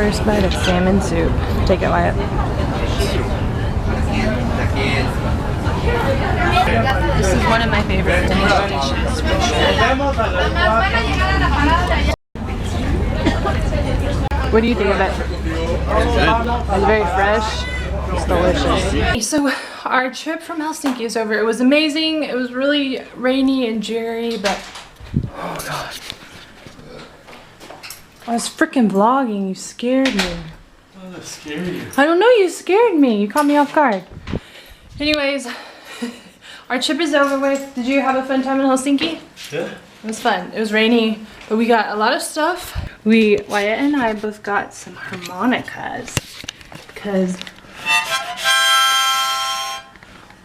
First bite of salmon soup. Take it, Wyatt. This is one of my favorite dishes for sure. What do you think of it? It's very fresh. It's delicious. So our trip from Helsinki is over. It was amazing. It was really rainy and dreary, but oh god. I was freaking vlogging. You scared me. Oh, that scared you. I don't know. You scared me. You caught me off guard. Anyways, our trip is over with. Did you have a fun time in Helsinki? Yeah. It was fun. It was rainy, but we got a lot of stuff. Wyatt and I both got some harmonicas because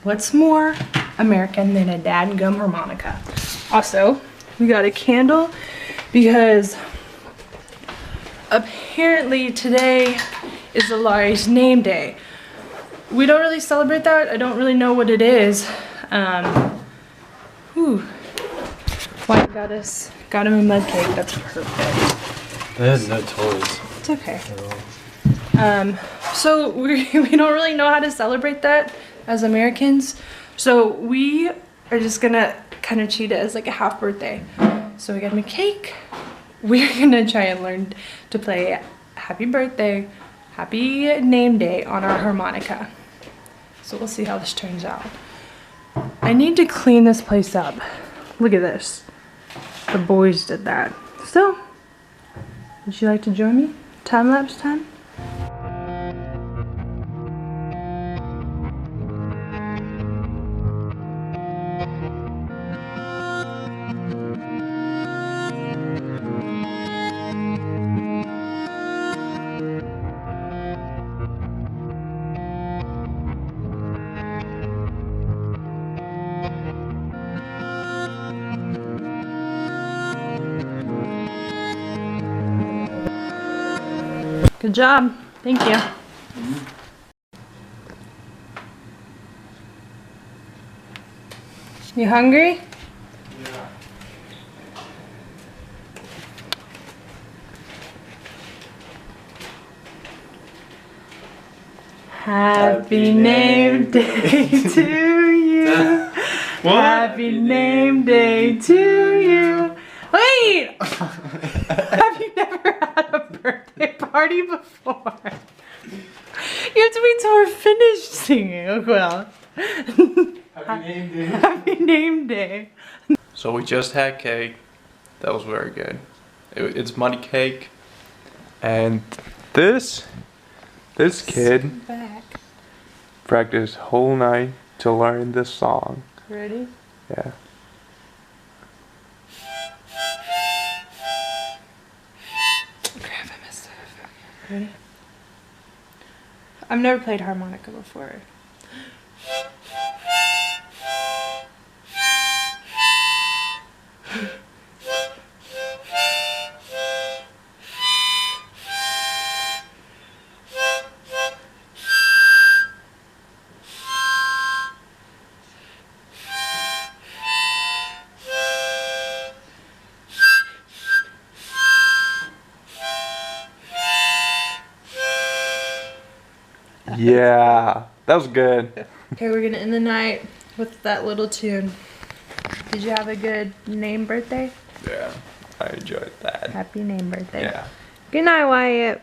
what's more American than a dadgum harmonica? Also, we got a candle because apparently today is Lari's name day. We don't really celebrate that. I don't really know what it is. Wyatt got him a mud cake. That's perfect. They had no toys. It's okay. So we don't really know how to celebrate that as Americans. So we are just gonna kind of treat it as like a half birthday. So we got him a cake. We're gonna try and learn to play happy birthday, happy name day on our harmonica. So we'll see how this turns out. I need to clean this place up. Look at this. The boys did that. So, would you like to join me? Time lapse time? Good job. Thank you. You hungry? Yeah. Happy name day to you. What? Happy name day to you. Wait! Have you never had a birthday party before? You have to wait till we're finished singing. Oh, well. Happy name day. Happy name day. So we just had cake. That was very good. It's muddy cake. And this kid Back. practiced whole night to learn this song. Ready? Yeah. Crap, I messed up. Ready? I've never played harmonica before. Yeah, that was good. Okay, we're gonna end the night with that little tune. Did you have a good name birthday? Yeah, I enjoyed that. Happy name birthday. Yeah. Good night, Wyatt.